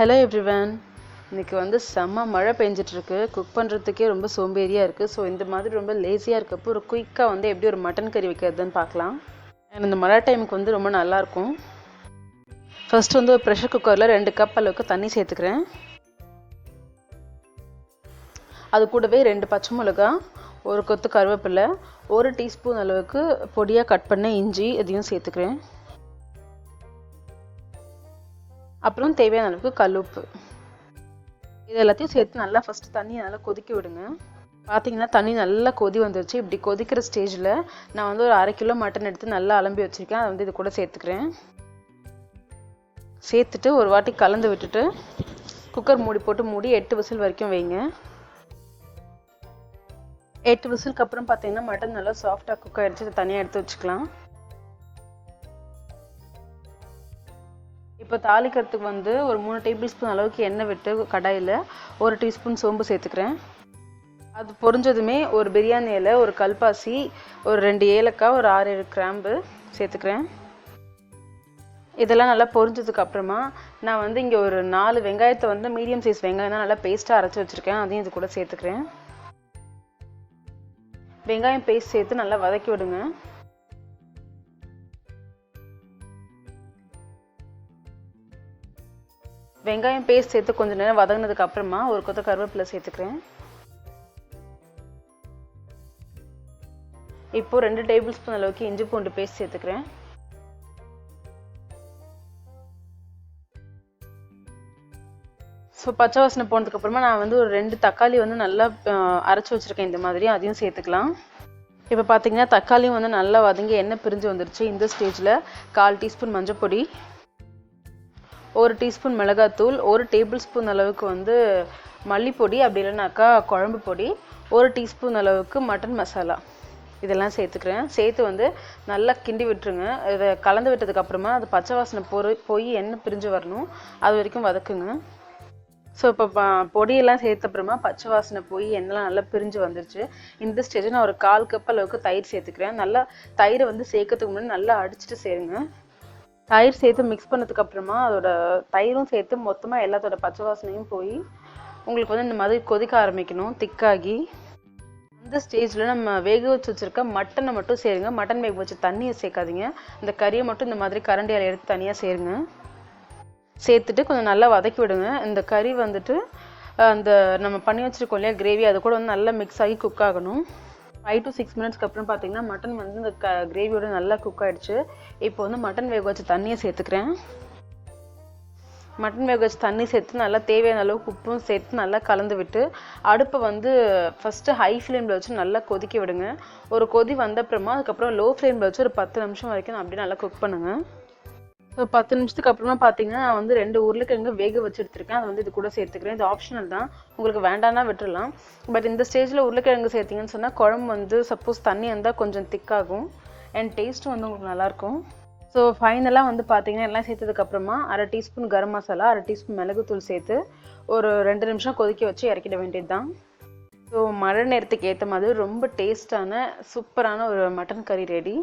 Hello everyone. இன்னைக்கு வந்து செம்ம மழை பெஞ்சிட்டு இருக்கு. குக் பண்றதுக்கே ரொம்ப சோம்பேறியா இருக்கு. சோ இந்த மாதிரி ரொம்ப லேசியா இருக்கப்போ ஒரு குயிக்கா வந்து எப்படி ஒரு மட்டன் கறி வைக்கிறதுன்னு பார்க்கலாம். இந்த மழை டைமுக்கு வந்து ரொம்ப நல்லா இருக்கும். ஃபர்ஸ்ட் வந்து ஒரு பிரஷர் குக்கர்ல 2 கப் அளவுக்கு தண்ணி சேர்த்துக்கிறேன். அது கூடவே 2 பச்சை மிளகாய், ஒரு கொத்து கருவேப்பிலை, 1 டீஸ்பூன் அளவுக்கு பொடியா கட் பண்ண இஞ்சி இதையும் சேர்த்துக்கிறேன். அப்புறம் தேவையான அளவுக்கு கல்லுப்பு. இது எல்லாத்தையும் சேர்த்து நல்லா ஃபர்ஸ்ட் தண்ணியை நல்லா கொதிக்க விடுங்க. பார்த்தீங்கன்னா தண்ணி நல்லா கொதி வந்துருச்சு. இப்படி கொதிக்கிற ஸ்டேஜில் நான் வந்து ஒரு 1/2 கிலோ மட்டன் எடுத்து நல்லா அலம்பி வச்சுருக்கேன். அதை வந்து இது கூட சேர்த்துக்கிறேன். சேர்த்துட்டு ஒரு வாட்டி கலந்து விட்டுட்டு குக்கர் மூடி போட்டு மூடி 8 விசில் வரைக்கும் வைங்க. 8 விசிலுக்கு அப்புறம் பார்த்தீங்கன்னா மட்டன் நல்லா சாஃப்டாக குக் ஆகிடுச்சு. தனியாக எடுத்து வச்சுக்கலாம். இப்போ தாளிக்கிறதுக்கு வந்து ஒரு 3 டேபிள் ஸ்பூன் அளவுக்கு எண்ணெய் விட்டு கடாயில் 1 டீஸ்பூன் சோம்பு சேர்த்துக்கிறேன். அது பொரிஞ்சதுமே ஒரு பிரியாணி இலை, ஒரு கல்பாசி, ஒரு 2 ஏலக்காய், ஒரு 6-7 கிராம்பு சேர்த்துக்கிறேன். இதெல்லாம் நல்லா பொரிஞ்சதுக்கு அப்புறமா நான் வந்து இங்கே ஒரு 4 வெங்காயத்தை வந்து மீடியம் சைஸ் வெங்காயம் தான் நல்லா பேஸ்ட்டாக அரைச்சி வச்சுருக்கேன். அதையும் இது கூட சேர்த்துக்கிறேன். வெங்காயம் பேஸ்ட் சேர்த்து நல்லா வதக்கி விடுங்க. வெங்காயம் பேஸ்ட் சேர்த்து கொஞ்சம் நேரம் வதங்கினதுக்கு அப்புறமா ஒரு கொத்த கருவேப்பிலை சேர்த்துக்கிறேன். இப்போ 2 டேபிள் ஸ்பூன் அளவுக்கு இஞ்சி பூண்டு பேஸ்ட் சேர்த்துக்கிறேன். ஸோ பச்சை வாசனை போனதுக்கு அப்புறமா நான் வந்து ஒரு 2 தக்காளி வந்து நல்லா அரைச்சி வச்சிருக்கேன். இந்த மாதிரி அதையும் சேர்த்துக்கலாம். இப்போ பார்த்தீங்கன்னா தக்காளியும் வந்து நல்லா வதங்கி எண்ணெய் பிரிஞ்சு வந்துருச்சு. இந்த ஸ்டேஜில் 1/4 டீஸ்பூன் மஞ்சள் பொடி, 1 டீஸ்பூன் மிளகாத்தூள், 1 டேபிள் ஸ்பூன் அளவுக்கு வந்து மல்லிப்பொடி, அப்படி இல்லைனாக்கா குழம்பு பொடி, 1 டீஸ்பூன் அளவுக்கு மட்டன் மசாலா இதெல்லாம் சேர்த்துக்கிறேன். சேர்த்து வந்து நல்லா கிண்டி விட்டுருங்க. இதை கலந்து விட்டதுக்கு அப்புறமா அது பச்சை வாசனை போய் எண்ணெய் பிரிஞ்சு வரணும். அது வரைக்கும் வதக்குங்க. ஸோ இப்போ பொடியெல்லாம் சேர்த்த அப்புறமா பச்சை வாசனை போய் எண்ணெய்லாம் நல்லா பிரிஞ்சு வந்துருச்சு. இந்த ஸ்டேஜில் நான் ஒரு 1/4 கப் அளவுக்கு தயிர் சேர்த்துக்கிறேன். நல்லா தயிரை வந்து சேர்க்கறதுக்கு முன்னாடி நல்லா அடிச்சுட்டு சேருங்க. தயிர் சேர்த்து மிக்ஸ் பண்ணதுக்கு அப்புறமா அதோட தயிரும் சேர்த்து மொத்தமாக எல்லாத்தோட பச்சை வாசனையும் போய் உங்களுக்கு வந்து இந்த மாதிரி கொதிக்க ஆரம்பிக்கணும், திக்காகி. அந்த ஸ்டேஜில் நம்ம வேக வச்சு வச்சுருக்க மட்டனை மட்டும் சேருங்க. மட்டன் வேக வச்சு தண்ணியை சேர்க்காதீங்க. இந்த கறியை மட்டும் இந்த மாதிரி கரண்டியால் எடுத்து தனியாக சேருங்க. சேர்த்துட்டு கொஞ்சம் நல்லா வதக்கி விடுங்க. இந்த கறி வந்துட்டு அந்த நம்ம பண்ணி வச்சுருக்கோம் இல்லையா கிரேவி, அது கூட வந்து நல்லா மிக்ஸ் ஆகி குக் ஆகணும். 5 to 6 மினிட்ஸ்க்கு அப்புறம் பார்த்தீங்கன்னா மட்டன் வந்து இந்த கிரேவியோட நல்லா குக் ஆகிடுச்சு. இப்போ வந்து மட்டன் வேக வச்ச தண்ணியை சேர்த்துக்கிறேன். மட்டன் வேக வச்ச தண்ணி சேர்த்து நல்லா தேவையான அளவுக்கு உப்பும் சேர்த்து நல்லா கலந்து விட்டு அடுப்பை வந்து ஃபஸ்ட்டு ஹை ஃப்ளேமில் வச்சு நல்லா கொதிக்க விடுங்க. ஒரு கொதி வந்த அப்புறமா அதுக்கப்புறம் லோ ஃப்ளேமில் வச்சு ஒரு 10 நிமிஷம் வரைக்கும் அப்படியே நல்லா குக் பண்ணுங்கள். ஸோ 10 நிமிஷத்துக்கு அப்புறமா பார்த்தீங்கன்னா நான் வந்து 2 உருளைக்கிழங்கு வேக வச்சு எடுத்துருக்கேன். அதை வந்து இது கூட சேர்த்துக்கிறேன். இது ஆப்ஷனல் தான், உங்களுக்கு வேண்டாம்னா விட்டுடலாம். பட் இந்த ஸ்டேஜில் உருளைக்கிழங்கு சேர்த்திங்கன்னு சொன்னால் குழம்பு வந்து சப்போஸ் தண்ணி இருந்தால் கொஞ்சம் திக்காகும் அண்ட் டேஸ்ட்டும் வந்து உங்களுக்கு நல்லாயிருக்கும். ஸோ ஃபைனலாக வந்து பார்த்தீங்கன்னா எல்லாம் சேர்த்ததுக்கப்புறமா 1/2 டீஸ்பூன் கரம் மசாலா, 1/2 டீஸ்பூன் மிளகுத்தூள் சேர்த்து ஒரு 2 நிமிஷம் கொதிக்க வச்சு இறக்கிட வேண்டியது தான். ஸோ மழை நேரத்துக்கு ஏற்ற மாதிரி ரொம்ப டேஸ்டான சூப்பரான ஒரு மட்டன் கறி ரெடி.